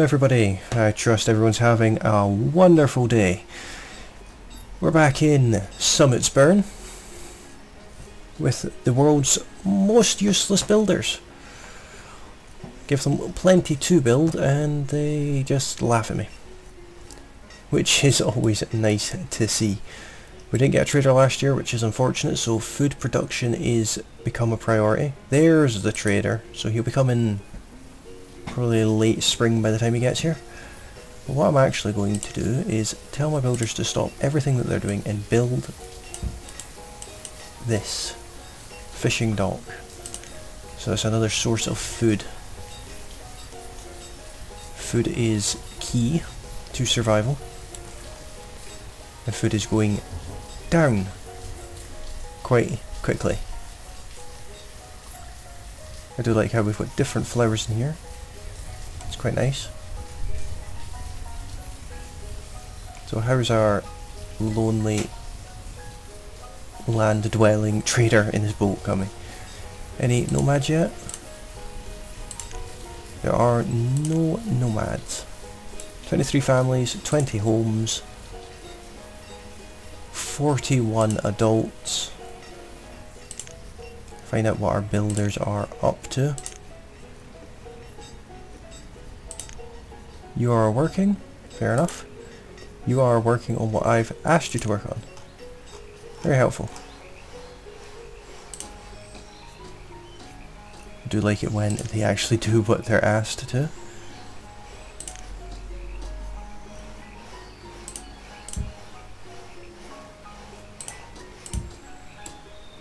everybody, I trust everyone's having a wonderful day. We're back in Summitsburn with the world's most useless builders. Give them plenty to build and they just laugh at me, which is always nice to see. We didn't get a trader last year, which is unfortunate, so food production is become a priority. There's the trader, so he'll be coming probably late spring by the time he gets here. But what I'm actually going to do is tell my builders to stop everything that they're doing and build this fishing dock. So that's another source of food. Food is key to survival, and food is going down quite quickly. I do like how we've got different flowers in here. It's quite nice. So how's our lonely land dwelling trader in his boat coming? Any nomads yet? There are no nomads. 23 families, 20 homes, 41 adults. Find out what our builders are up to. You are working? Fair enough. You are working on what I've asked you to work on. Very helpful. I do like it when they actually do what they're asked to.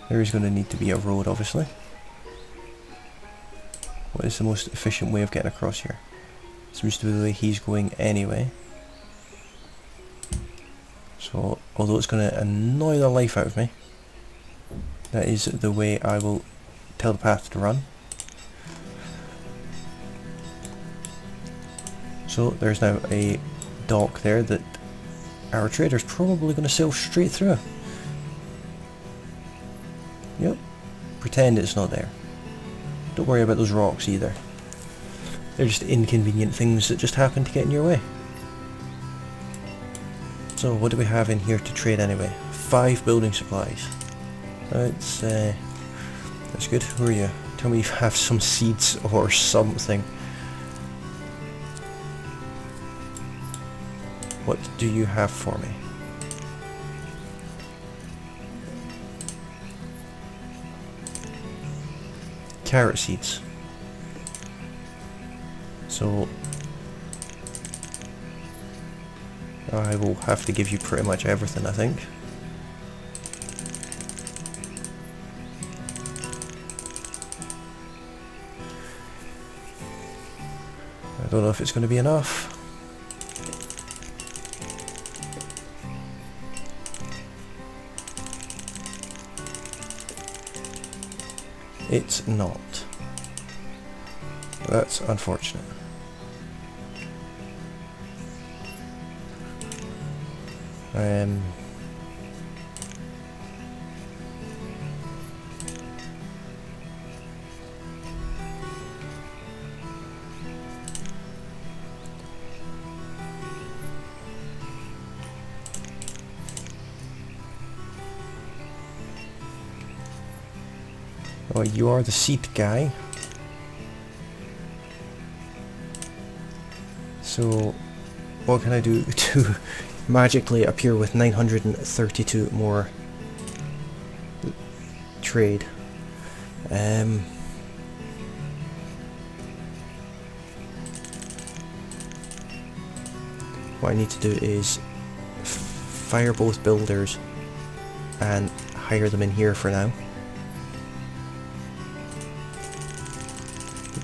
There is going to need to be a road, obviously. What is the most efficient way of getting across here? Seems to be the way he's going anyway. So, although it's going to annoy the life out of me, that is the way I will tell the path to run. So, there's now a dock there that our trader's probably going to sail straight through. Yep. Pretend it's not there. Don't worry about those rocks either. They're just inconvenient things that just happen to get in your way. So what do we have in here to trade anyway? 5 building supplies. That's good. Who are you? Tell me you have some seeds or something. What do you have for me? Carrot seeds. So I will have to give you pretty much everything, I think. I don't know if it's going to be enough. It's not. That's unfortunate. Oh, you are the seat guy. So, what can I do to magically appear with 932 more trade? What I need to do is fire both builders and hire them in here for now.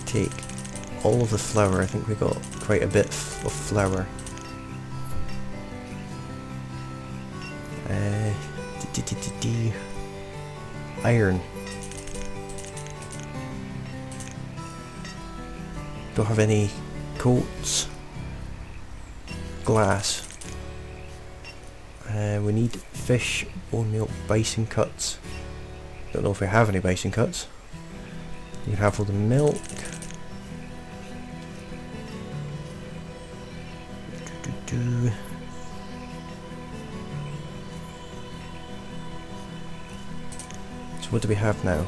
Take all of the flour. I think we got quite a bit of flour. Iron. Don't have any coats. Glass. We need fish, bone meal, bison cuts. Don't know if we have any bison cuts. You can have all the milk. do. So what do we have now?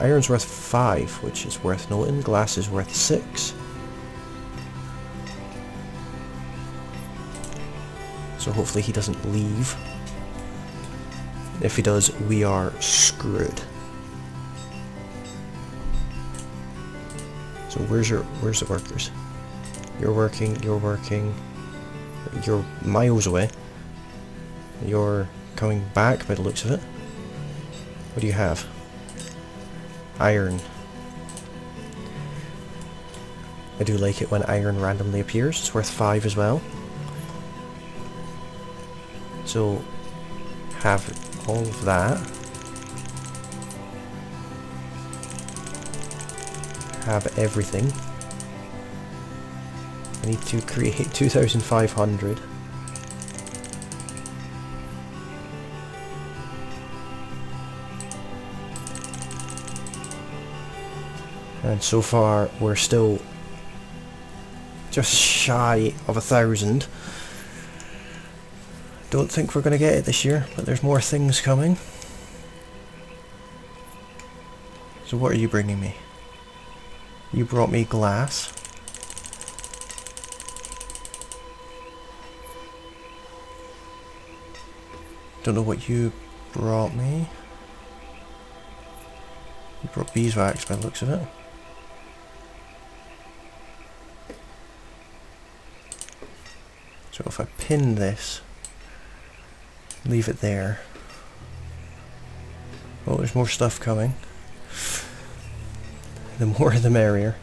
Iron's worth 5, which is worth noting. Glass is worth 6. So hopefully he doesn't leave. If he does, we are screwed. So where's the workers? You're working, you're miles away. You're coming back by the looks of it. What do you have? Iron. I do like it when iron randomly appears. It's worth 5 as well. So have all of that. Have everything. I need to create 2,500. And so far we're still just shy of 1,000. Don't think we're going to get it this year, but there's more things coming. So what are you bringing me? You brought me glass. Don't know what you brought me. You brought beeswax by the looks of it. So if I pin this, leave it there. Oh, there's more stuff coming. The more the merrier.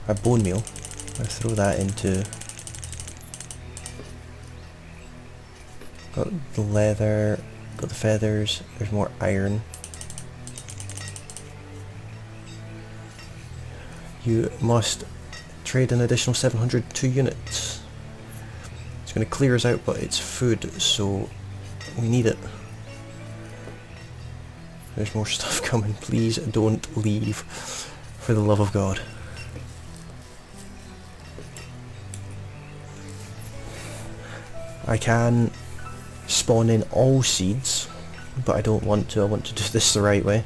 Our bone meal. I throw that into. Got the leather, got the feathers, there's more iron. You must trade an additional 702 units. It's going to clear us out, but it's food, so we need it. There's more stuff coming. Please don't leave, for the love of God. I can spawn in all seeds, but I don't want to. I want to do this the right way.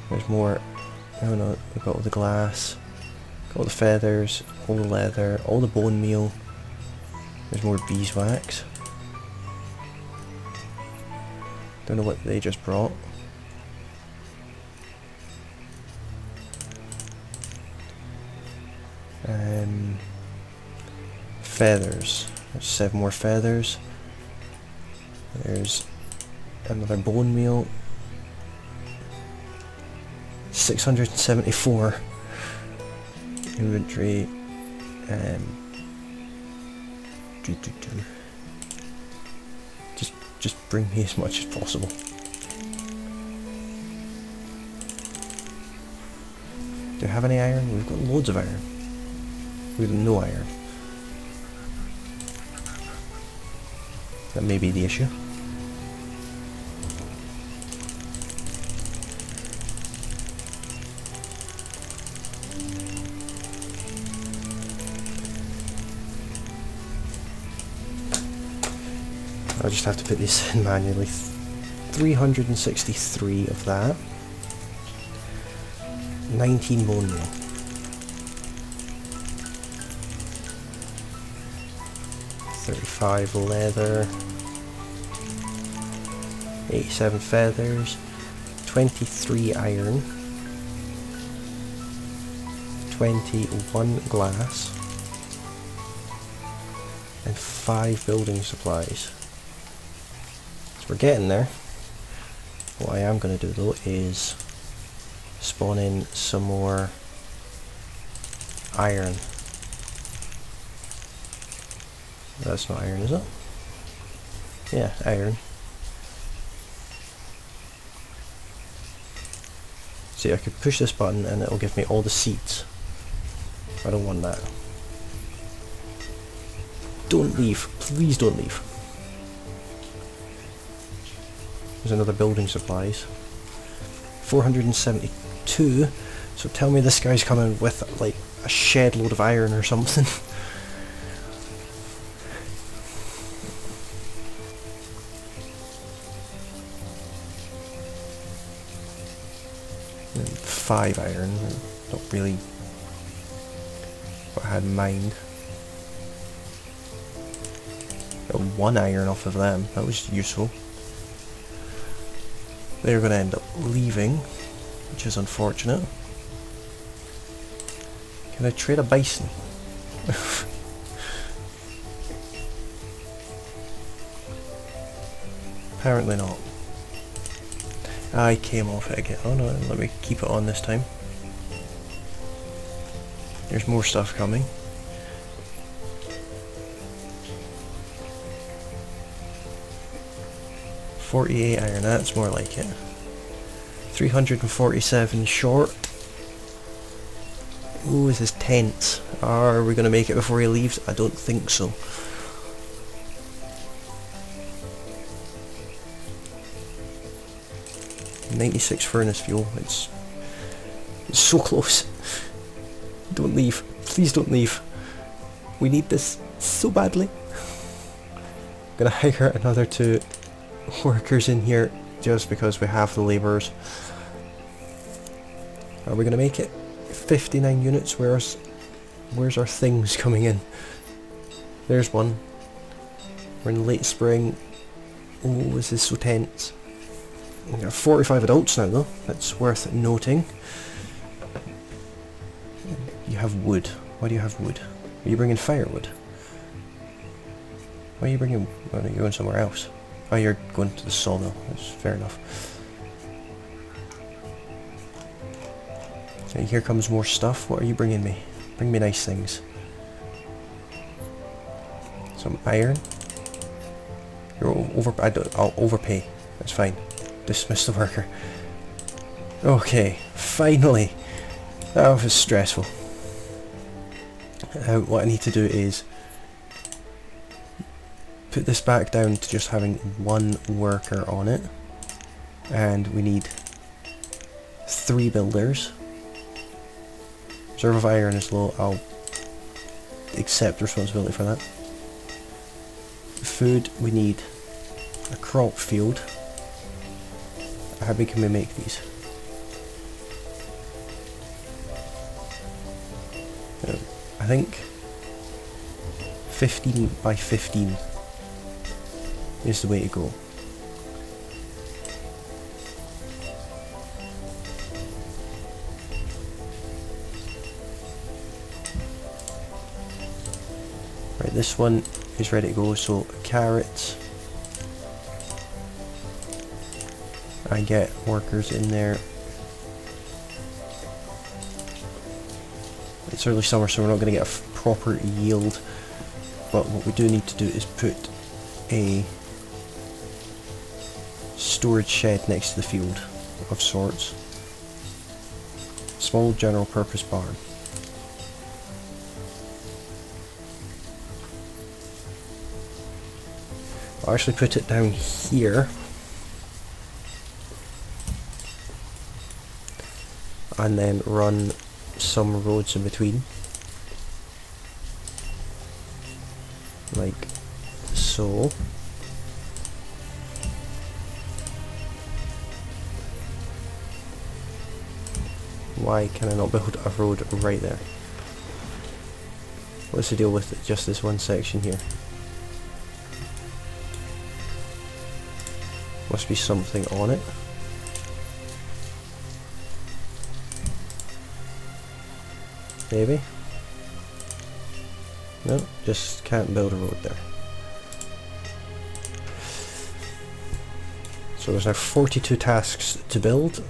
There's more. Oh no, we've got all the glass, got all the feathers, all the leather, all the bone meal. There's more beeswax. Don't know what they just brought. Feathers. There's 7 more feathers. There's another bone meal. 674 inventory. Just bring me as much as possible. Do I have any iron? We've got loads of iron. We've got no iron. That may be the issue. I'll just have to put this in manually. 363 of that. 19 bone meal. 35 leather. 87 feathers. 23 iron. 21 glass. And 5 building supplies. We're getting there. What I am going to do though is spawn in some more iron. That's not iron, is it? Yeah, iron. See, I could push this button and it'll give me all the seeds. I don't want that. Don't leave. Please don't leave. There's another building supplies. 472 So tell me this guy's coming with like a shed load of iron or something. And 5 iron, not really what I had in mind. Got 1 iron off of them, that was useful. They're going to end up leaving, which is unfortunate. Can I trade a bison? Apparently not. I came off it again. Oh no, let me keep it on this time. There's more stuff coming. $48 iron, that's more like it. 347 short. Ooh, this is tense. Are we going to make it before he leaves? I don't think so. $96 furnace fuel. It's so close. Don't leave. Please don't leave. We need this so badly. I'm going to hire another 2 workers in here just because we have the labourers. Are we going to make it? 59 units. Where's our things coming in? There's one. We're in late spring. Oh, this is so tense. We got 45 adults now though. That's worth noting. You have wood. Why do you have wood? Are you bringing firewood? Why are you bringing... Oh no, you're going somewhere else. Oh, you're going to the sawmill. That's fair enough. Okay, here comes more stuff. What are you bringing me? Bring me nice things. Some iron. I'll overpay. That's fine. Dismiss the worker. Okay, finally. That was stressful. What I need to do is put this back down to just having 1 worker on it, and we need 3 builders. Reserve of iron is low. I'll accept responsibility for that. Food, we need a crop field. How big can we make these? I think 15 by 15 is the way to go. Right, this one is ready to go, so carrots. I get workers in there. It's early summer, so we're not going to get a proper yield, but what we do need to do is put a storage shed next to the field of sorts. Small general purpose barn. I'll actually put it down here. And then run some roads in between. Like so. Why can I not build a road right there? What's the deal with just this one section here? Must be something on it. Maybe? No, just can't build a road there. So there's now 42 tasks to build,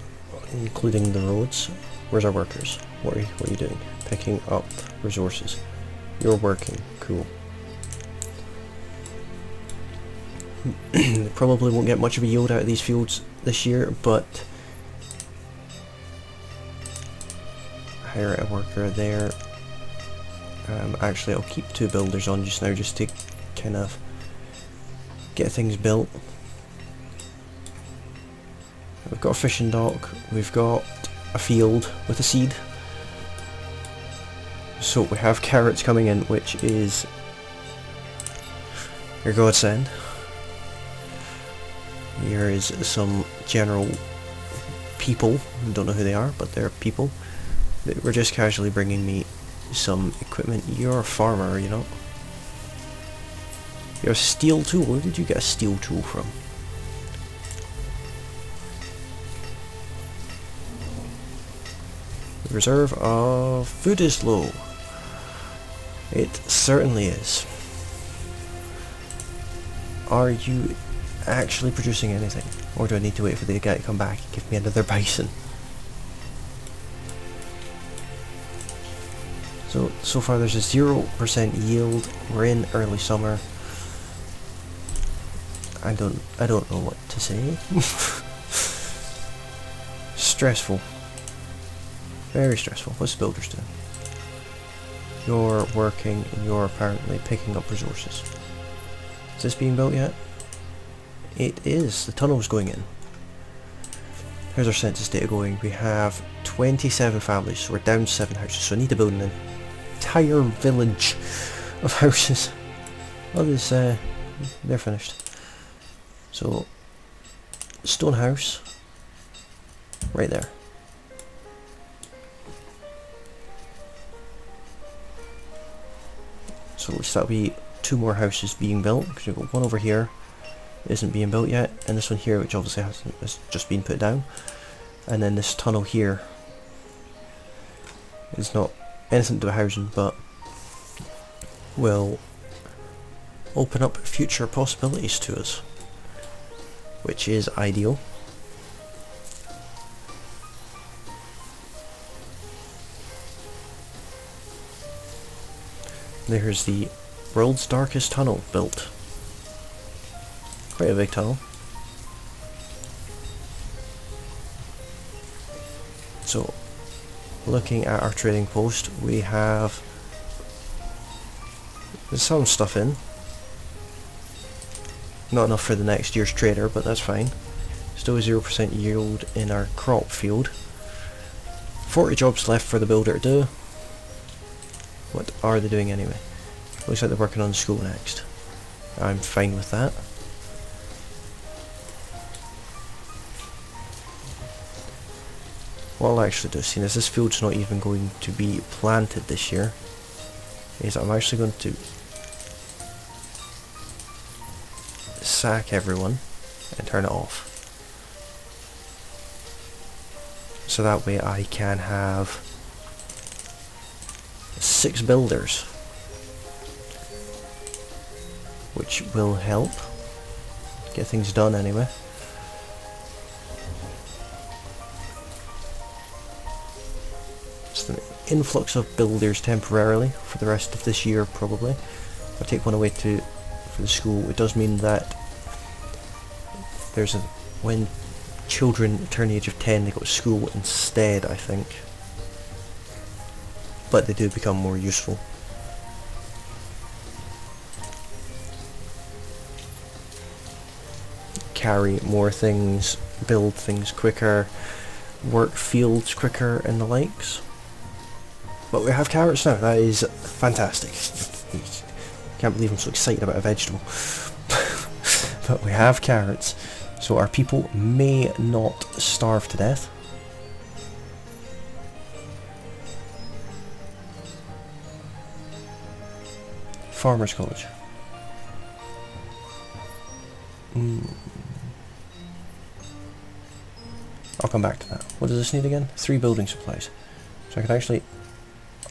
including the roads. Where's our workers? What are you doing? Picking up resources. You're working. Cool. Probably won't get much of a yield out of these fields this year, but hire a worker there. Actually, I'll keep 2 builders on just now, just to kind of get things built. We've got a fishing dock. We've got a field with a seed. So we have carrots coming in, which is your godsend. Here is some general people, don't know who they are, but they're people that were just casually bringing me some equipment. You're a farmer, you know. You're a steel tool. Where did you get a steel tool from? The reserve of food is low. It certainly is. Are you actually producing anything? Or do I need to wait for the guy to come back and give me another bison? So far there's a 0% yield. We're in early summer. I don't know what to say. Stressful. Very stressful. What's the builders doing? You're working and you're apparently picking up resources. Is this being built yet? It is. The tunnel's going in. Here's our census data going. We have 27 families, so we're down 7 houses. So I need to build an entire village of houses. Others, they're finished. So, stone house, right there. So at least that'll be 2 more houses being built, because we've got one over here, isn't being built yet, and this one here, which obviously has just been put down, and then this tunnel here is not anything to do with housing, but will open up future possibilities to us, which is ideal. There's the world's darkest tunnel built. Quite a big tunnel. So, looking at our trading post, we have some stuff in. Not enough for the next year's trader, but that's fine. Still a 0% yield in our crop field. 40 jobs left for the builder to do. What are they doing anyway? Looks like they're working on the school next. I'm fine with that. What I'll actually do, seeing as this field's not even going to be planted this year, is I'm actually going to sack everyone and turn it off. So that way I can have 6 builders, which will help get things done anyway. Just an influx of builders temporarily for the rest of this year probably. I'll take one away for the school. It does mean that when children turn the age of 10 they go to school instead, I think. But they do become more useful. Carry more things, build things quicker, work fields quicker and the likes. But we have carrots now, that is fantastic. Can't believe I'm so excited about a vegetable. But we have carrots, so our people may not starve to death. Farmers College. I'll come back to that. What does this need again? 3 building supplies. So I could actually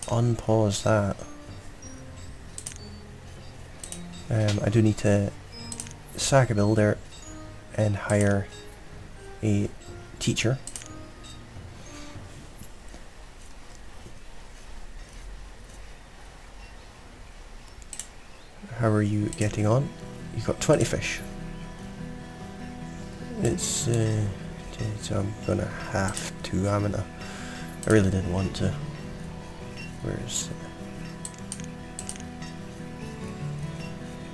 unpause that. I do need to sack a builder and hire a teacher. How are you getting on? You've got 20 fish. It's I'm gonna have to. I really didn't want to. Where's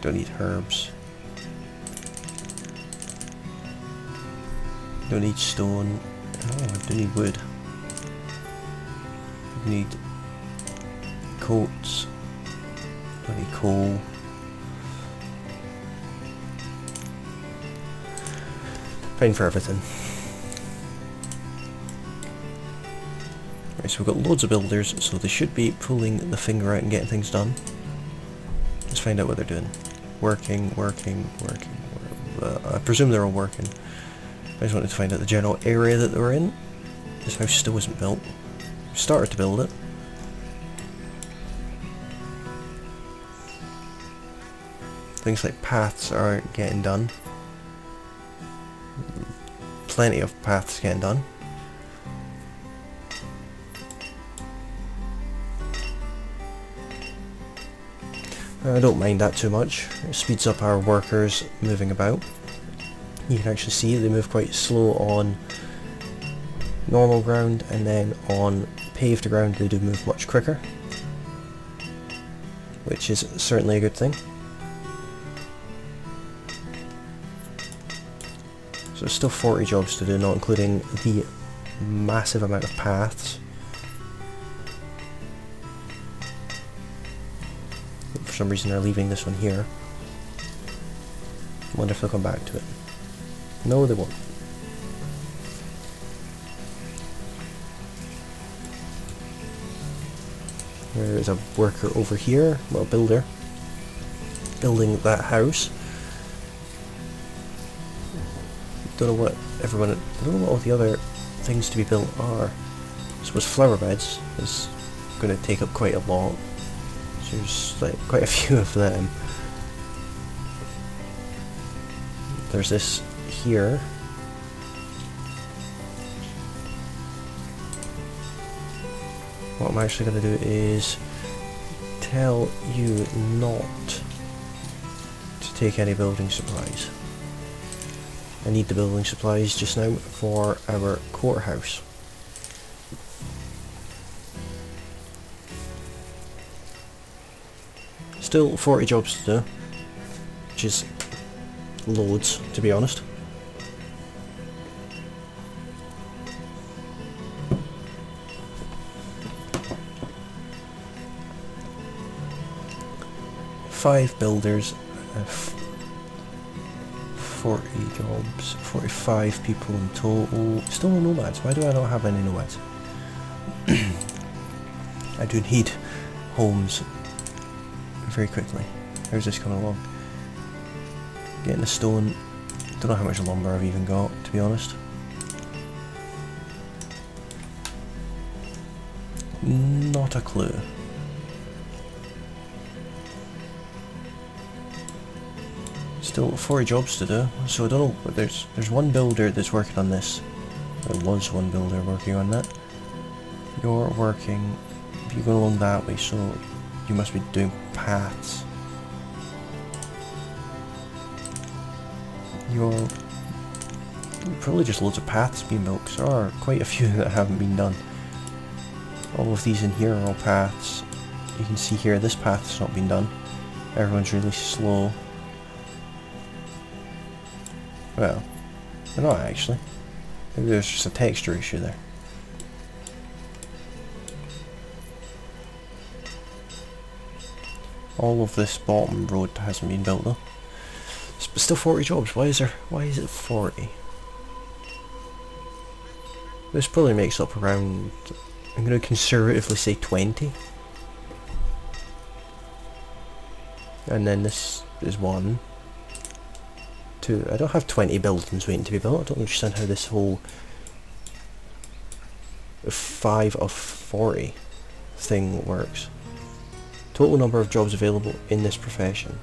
don't need herbs. Don't need stone. Oh, I do need wood. We need coats, bloody coal. Fine for everything. Right, so we've got loads of builders, so they should be pulling the finger out and getting things done. Let's find out what they're doing. Working. I presume they're all working. I just wanted to find out the general area that they were in. This house still isn't built. We started to build it. Things like paths aren't getting done. Plenty of paths getting done. I don't mind that too much. It speeds up our workers moving about. You can actually see they move quite slow on normal ground, and then on paved ground they do move much quicker, which is certainly a good thing. So there's still 40 jobs to do, not including the massive amount of paths. For some reason they're leaving this one here. I wonder if they'll come back to it. No, they won't. There is a worker over here, well, builder, building that house. Don't know what everyone, I don't know what all the other things to be built are. I suppose flower beds is going to take up quite a lot. So there's like quite a few of them. There's this here. What I'm actually going to do is tell you not to take any building supplies. I need the building supplies just now for our courthouse. Still 40 jobs to do, which is loads, to be honest. Five builders, 40 jobs, 45 people in total. Still no nomads. Why do I not have any nomads? I do need homes very quickly. How's this coming along? Getting the stone. Don't know how much lumber I've even got, to be honest. Not a clue. Still 40 jobs to do, so I don't know, but there's one builder that's working on this. There was one builder working on that. You're working, if you go along that way, so you must be doing paths. You're probably just loads of paths being built, because there are quite a few that haven't been done. All of these in here are all paths. You can see here, this path's not been done. Everyone's really slow. Well, they're not actually. Maybe there's just a texture issue there. All of this bottom road hasn't been built though. But still 40 jobs. Why is it 40? This probably makes up around, I'm going to conservatively say 20. And then this is 1. 2. I don't have 20 buildings waiting to be built. I don't understand how this whole 5 of 40 thing works. Total number of jobs available in this profession.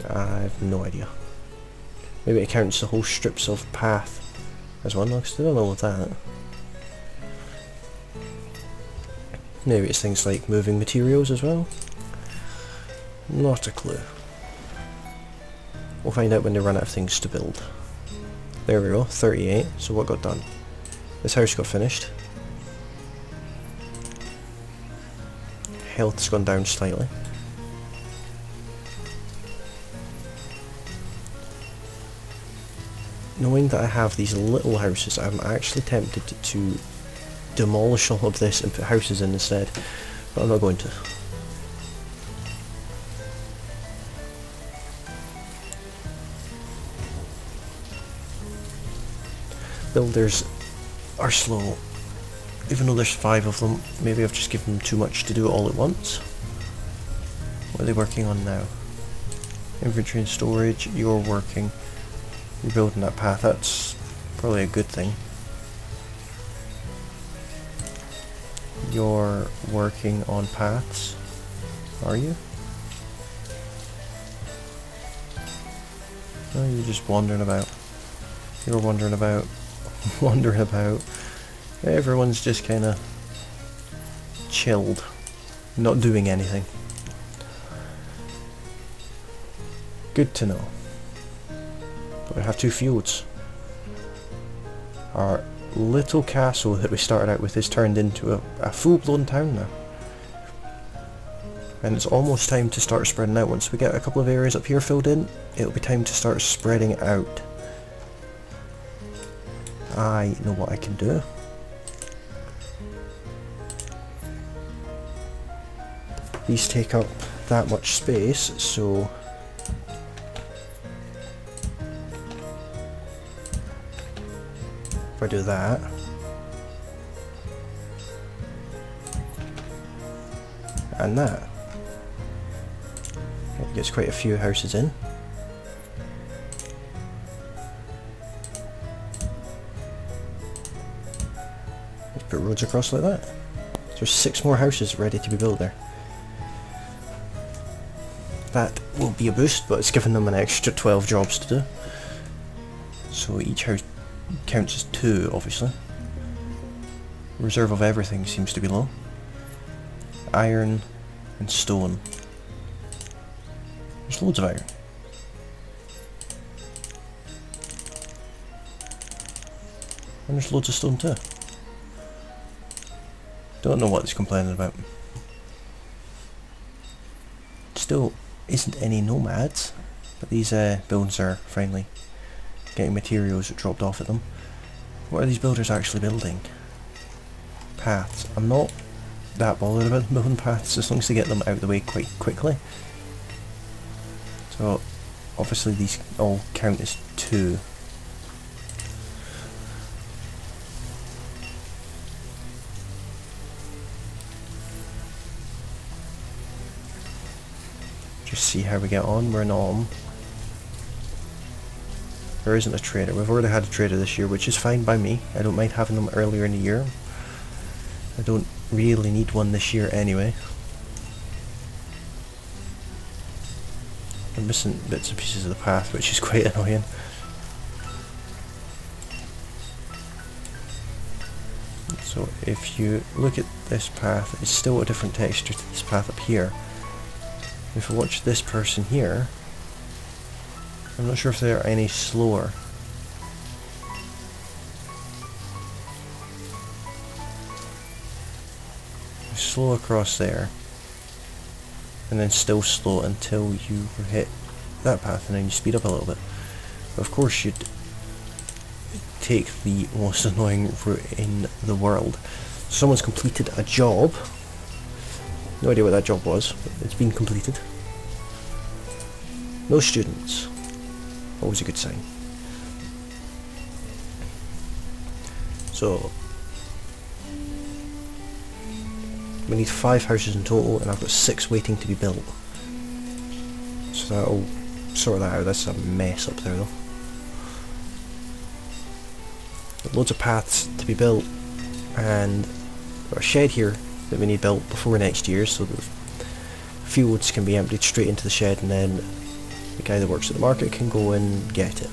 I have no idea. Maybe it counts the whole strips of path as one, because I don't know all of that. Maybe it's things like moving materials as well. Not a clue. We'll find out when they run out of things to build. There we go, 38. So what got done? This house got finished. Health's gone down slightly. knowing that I have these little houses, I'm actually tempted to demolish all of this and put houses in instead, but I'm not going to. Builders are slow, even though there's 5 of them. Maybe I've just given them too much to do it all at once. What are they working on now? Inventory and storage. You're working. You're building that path. That's probably a good thing. You're working on paths. Are you? No, you're just wandering about. You're wandering about. Wandering about. Everyone's just kind of chilled. Not doing anything. Good to know. But I have 2 fields. Our little castle that we started out with is turned into a full-blown town now. And it's almost time to start spreading out. Once we get a couple of areas up here filled in, it'll be time to start spreading out. I know what I can do. These take up that much space, so if I do that, and that, it gets quite a few houses in. Let's put roads across like that. There's 6 more houses ready to be built there. That will be a boost, but it's given them an extra 12 jobs to do. So each house counts as 2, obviously. Reserve of everything seems to be low. Iron and stone. There's loads of iron. And there's loads of stone too. Don't know what it's complaining about. Still isn't any nomads, but these buildings are finally getting materials dropped off at them. What are these builders actually building? Paths. I'm not that bothered about building paths as long as they get them out of the way quite quickly. So obviously these all count as 2. Just see how we get on. We're in Alm. There isn't a trader. We've already had a trader this year, which is fine by me. I don't mind having them earlier in the year. I don't really need one this year anyway. I'm missing bits and pieces of the path, which is quite annoying. So if you look at this path, it's still a different texture to this path up here. If I watch this person here, I'm not sure if they're any slower. Slow across there, and then still slow until you hit that path, and then you speed up a little bit. But of course you'd take the most annoying route in the world. Someone's completed a job. No idea what that job was, but it's been completed. No students. Always a good sign. So we need 5 houses in total, and I've got 6 waiting to be built. So that'll sort that out. That's a mess up there though. Got loads of paths to be built, and got a shed here that we need built before next year, so the fields can be emptied straight into the shed, and then the guy that works at the market can go and get it.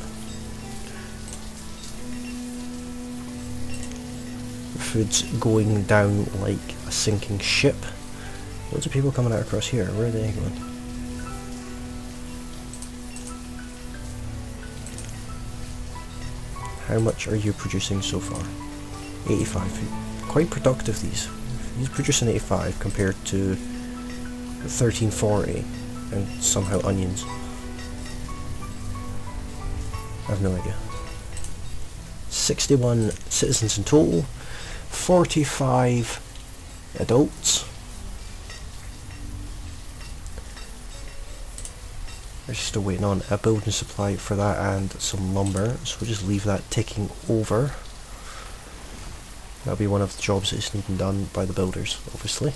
The food's going down like a sinking ship. Loads of people coming out across here. Where are they going? How much are you producing so far? 85. Quite productive these. He's producing 85 compared to 1340 and somehow onions. I have no idea. 61 citizens in total, 45 adults. We're still waiting on a building supply for that and some lumber, so we'll just leave that ticking over. That'll be one of the jobs that's needing done by the builders, obviously.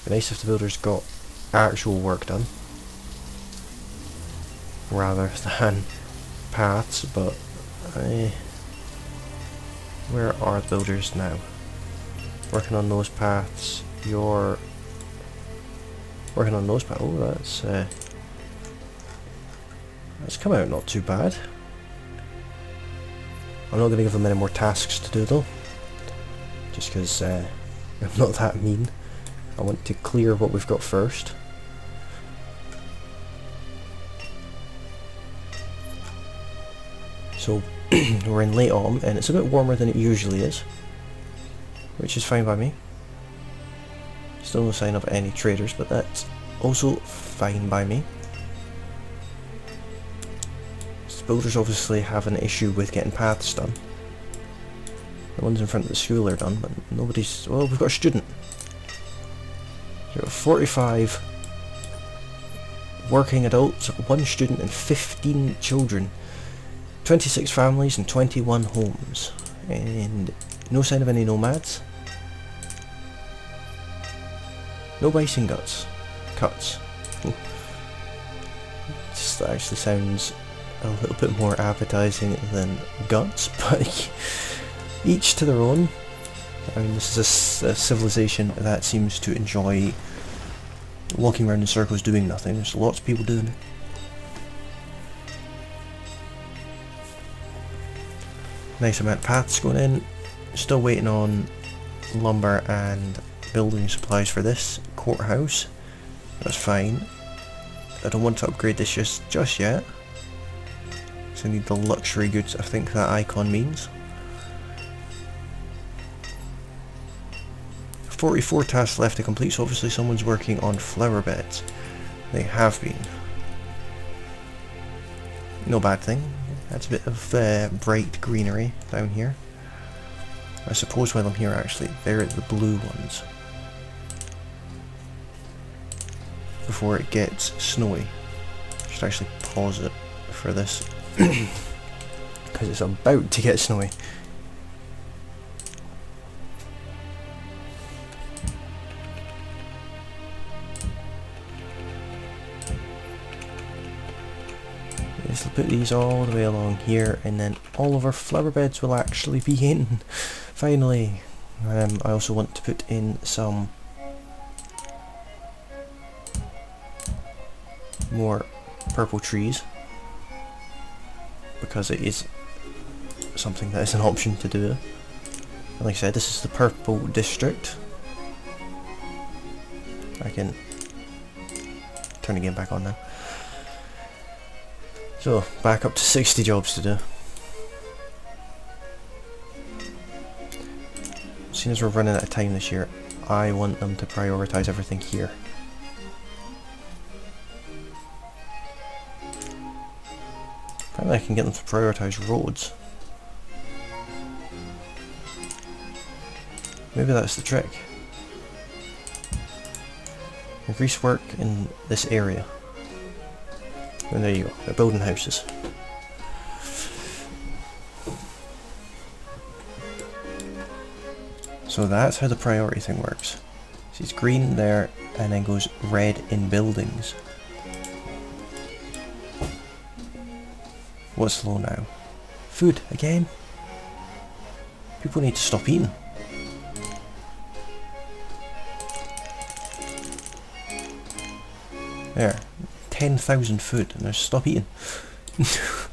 It'd be nice if the builders got actual work done, rather than paths, but where are the builders now? Working on those paths. You're working on those paths. Oh, that's come out not too bad. I'm not going to give them any more tasks to do though, just because I'm not that mean. I want to clear what we've got first. So we're in late autumn and it's a bit warmer than it usually is, which is fine by me. Still no sign of any traders, but that's also fine by me. The builders obviously have an issue with getting paths done. The ones in front of the school are done, but nobody's... Well, we've got a student. So 45 working adults, 1 student and 15 children. 26 families and 21 homes. And no sign of any nomads. No bison cuts. This actually sounds a little bit more appetizing than guts, but each to their own. I mean, this is a civilization that seems to enjoy walking around in circles doing nothing. There's lots of people doing it. Nice amount of paths going in. Still waiting on lumber and building supplies for this courthouse. That's fine. I don't want to upgrade this just yet. So I need the luxury goods, I think that icon means. 44 tasks left to complete, so obviously someone's working on flower beds. They have been. No bad thing. That's a bit of bright greenery down here. I suppose while I'm here actually, they're the blue ones. Before it gets snowy. I should actually pause it for this. Because it's about to get snowy. Let's put these all the way along here, and then all of our flower beds will actually be in. Finally. I also want to put in some more purple trees, because it is something that is an option to do. And like I said, this is the purple district. I can turn the game back on now. So, back up to 60 jobs to do. Seeing as we're running out of time this year, I want them to prioritise everything here. Apparently I can get them to prioritise roads. Maybe that's the trick. Increase work in this area. And there you go, they're building houses. So that's how the priority thing works. See, it's green there and then goes red in buildings. What's low now? Food again? People need to stop eating. There. 10,000 food and they're stop eating. It's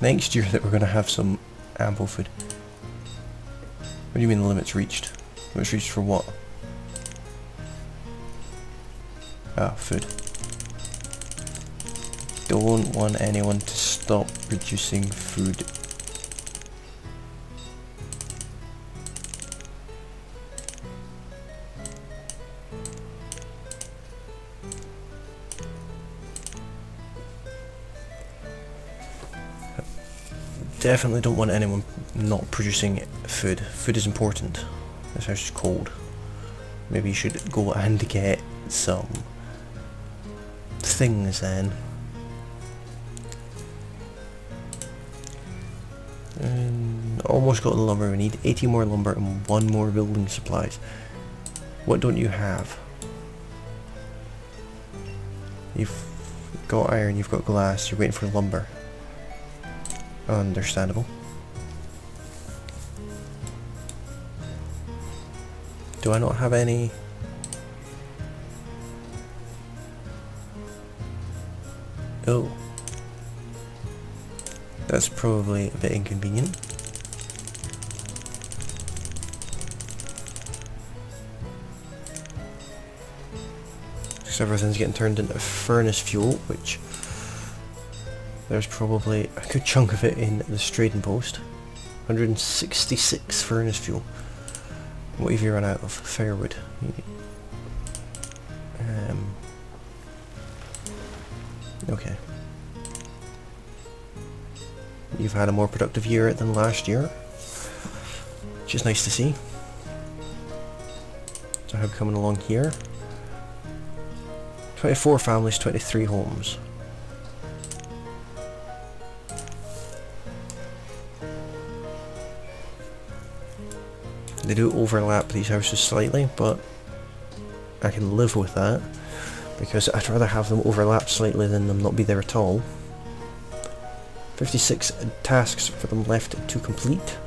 next year that we're going to have some ample food. What do you mean the limit's reached? Limit's reached for what? Ah, food. Don't want anyone to stop producing food. definitely don't want anyone not producing food. Food is important. This house is cold. Maybe you should go and get some things then. And almost got the lumber. We need 80 more lumber and 1 more building supplies. What don't you have? You've got iron, you've got glass, you're waiting for lumber. Understandable. Do I not have any? Oh. That's probably a bit inconvenient. Because everything's getting turned into furnace fuel, which there's probably a good chunk of it in this trading post. 166 furnace fuel. What have you run out of? Firewood. Okay. You've had a more productive year than last year, which is nice to see. So how coming along here? 24 families, 23 homes. They do overlap these houses slightly, but I can live with that, because I'd rather have them overlap slightly than them not be there at all. 56 tasks for them left to complete.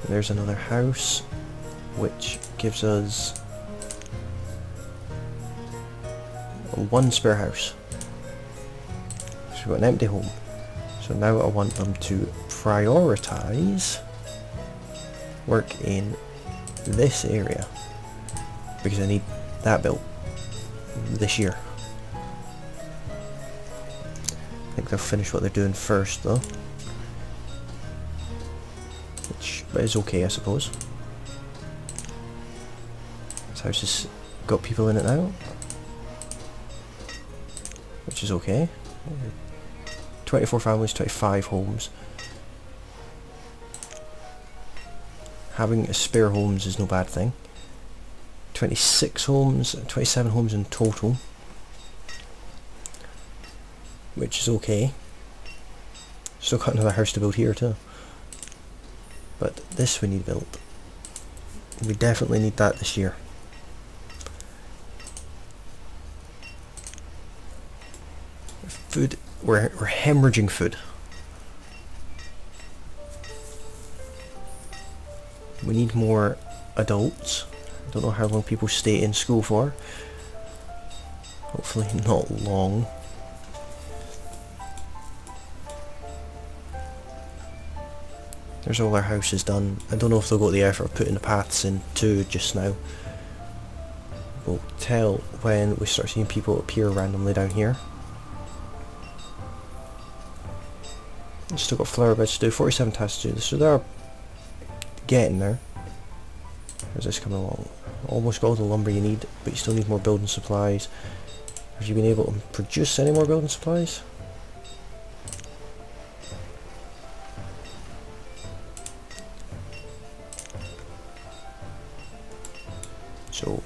There's another house, which gives us 1 spare house. So we've got an empty home. So now I want them to prioritise work in this area, because I need that built this year. I think they'll finish what they're doing first though, which is okay, I suppose. This house has got people in it now, which is okay. 24 families, 25 homes. Having a spare homes is no bad thing. 26 homes, 27 homes in total, which is okay. Still got another house to build here too. But this we need built. We definitely need that this year. Food, we're hemorrhaging food. We need more adults. I don't know how long people stay in school for. Hopefully not long. There's all our houses done. I don't know if they'll go to the effort of putting the paths in too just now. We'll tell when we start seeing people appear randomly down here. Still got flower beds to do, 47 tasks to do, so they're getting there. How's this coming along? Almost got all the lumber you need, but you still need more building supplies. Have you been able to produce any more building supplies? So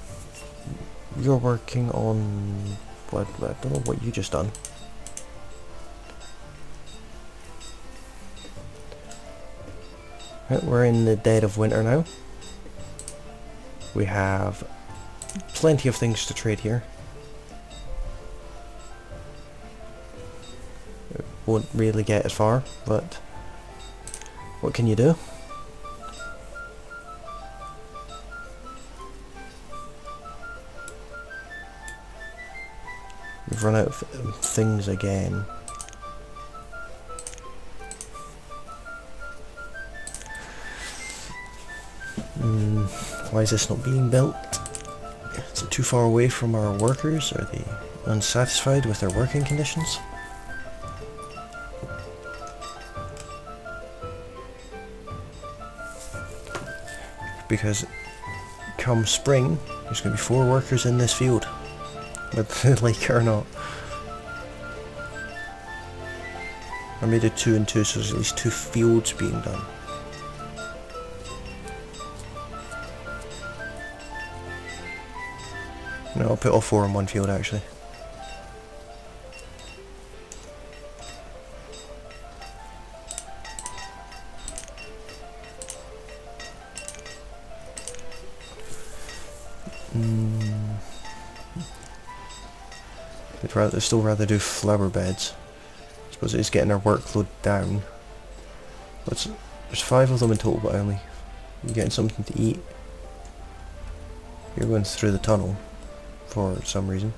you're working on what? I don't know what you just done. Right, we're in the dead of winter now. We have plenty of things to trade here. It won't really get as far, but what can you do? We've run out of things again. Why is this not being built? Is it too far away from our workers? Are they unsatisfied with their working conditions? Because come spring, there's going to be 4 workers in this field, whether they like it or not. made it 2 and 2, so there's at least 2 fields being done. No, I'll put all 4 in one field actually. I'd still rather do flower beds. I suppose it is getting our workload down. There's 5 of them in total, but you're getting something to eat. You're going through the tunnel for some reason.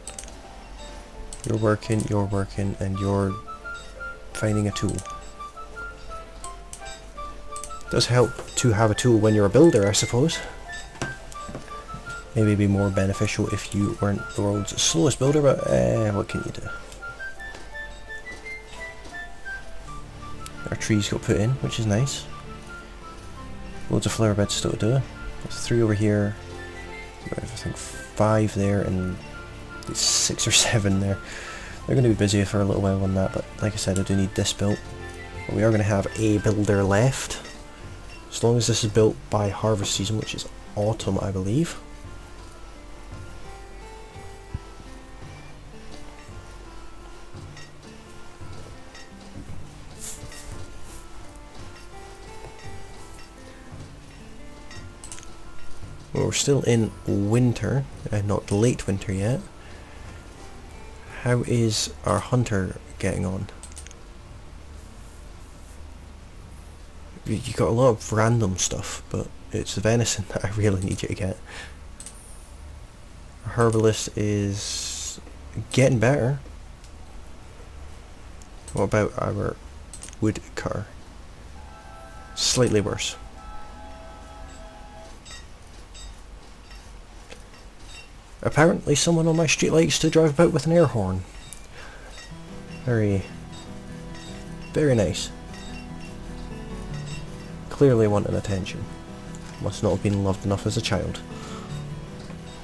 You're working, and you're finding a tool. It does help to have a tool when you're a builder, I suppose. Maybe be more beneficial if you weren't the world's slowest builder, but what can you do? Our trees got put in, which is nice. Loads of flower beds still to do. There's 3 over here. I think 5 there and 6 or 7 there. They're going to be busy for a little while on that, but like I said, I do need this built. But we are going to have a builder left. As long as this is built by harvest season, which is autumn, I believe. Well, we're still in winter, not late winter yet. How is our hunter getting on? You got a lot of random stuff, but it's the venison that I really need you to get. Our herbalist is getting better. What about our woodcutter? Slightly worse. Apparently someone on my street likes to drive about with an air horn. Very nice. Clearly wanting attention. Must not have been loved enough as a child.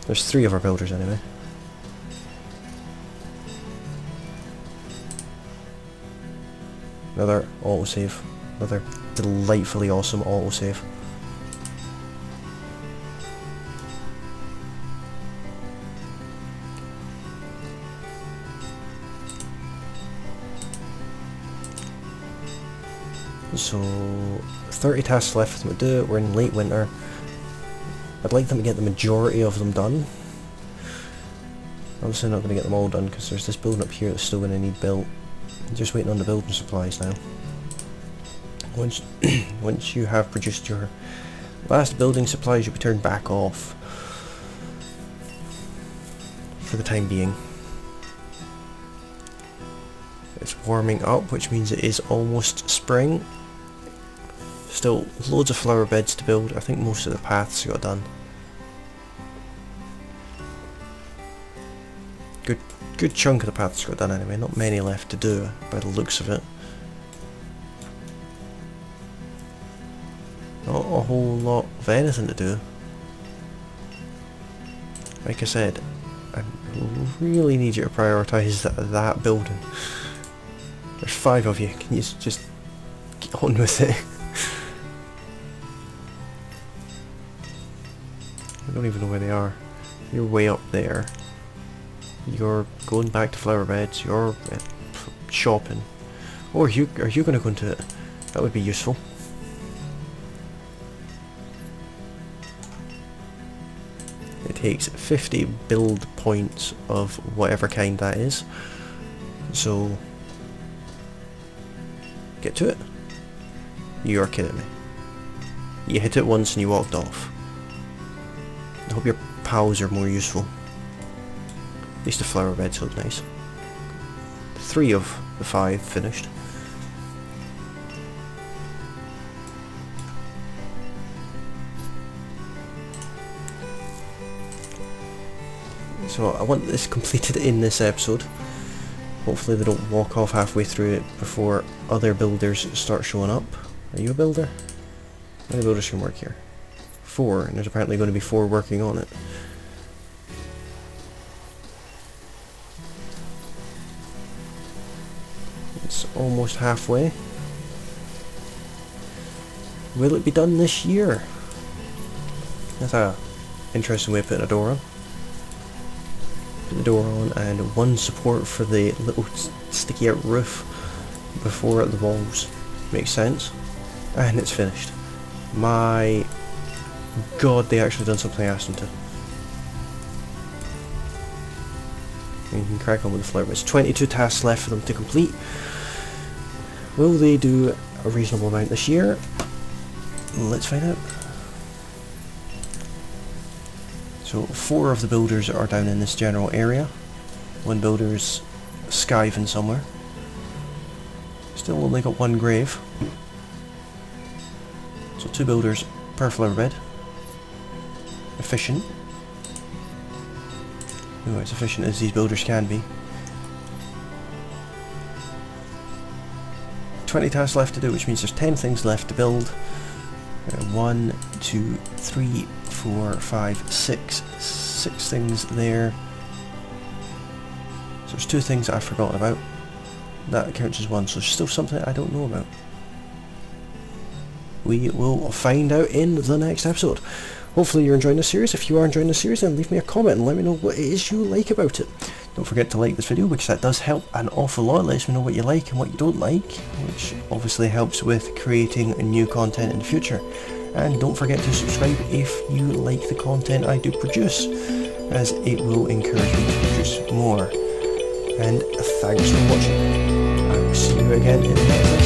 There's 3 of our builders anyway. Another autosave. Another delightfully awesome autosave. So 30 tasks left for them to do. We're in late winter. I'd like them to get the majority of them done. Obviously not going to get them all done because there's this building up here that's still going to need built. I'm just waiting on the building supplies now. Once you have produced your last building supplies, you'll be turned back off for the time being. It's warming up, which means it is almost spring. Still loads of flower beds to build. I think most of the paths got done. Good chunk of the paths got done anyway, not many left to do by the looks of it. Not a whole lot of anything to do. Like I said, I really need you to prioritise that building. There's 5 of you, can you just get on with it? I don't even know where they are. You're way up there. You're going back to flower beds. You're shopping. Or are you going to go into it? That would be useful. It takes 50 build points of whatever kind that is. So get to it. You're kidding me. You hit it once and you walked off. I hope your pals are more useful. At least the flower beds look nice. 3 of the 5 finished. So I want this completed in this episode. Hopefully they don't walk off halfway through it before other builders start showing up. Are you a builder? How many builders can work here? 4, and there's apparently going to be 4 working on it. It's almost halfway. Will it be done this year? That's a interesting way of putting a door on. Put the door on and one support for the little sticky out roof before the walls. Makes sense. And it's finished. My god, they actually done something I asked them to. And you can crack on with the flower. It's 22 tasks left for them to complete. Will they do a reasonable amount this year? Let's find out. So 4 of the builders are down in this general area. 1 builder's skiving somewhere. Still only got 1 grave. So 2 builders per flower bed. Efficient. Oh, as efficient as these builders can be. 20 tasks left to do, which means there's 10 things left to build. 1, 2, 3, 4, 5, 6. 6 things there. So there's 2 things that I've forgotten about. That counts as 1, so there's still something I don't know about. We will find out in the next episode. Hopefully you're enjoying this series. If you are enjoying this series, then leave me a comment and let me know what it is you like about it. Don't forget to like this video, because that does help an awful lot. It lets me know what you like and what you don't like, which obviously helps with creating new content in the future. And don't forget to subscribe if you like the content I do produce, as it will encourage me to produce more. And thanks for watching. I will see you again in the next episode.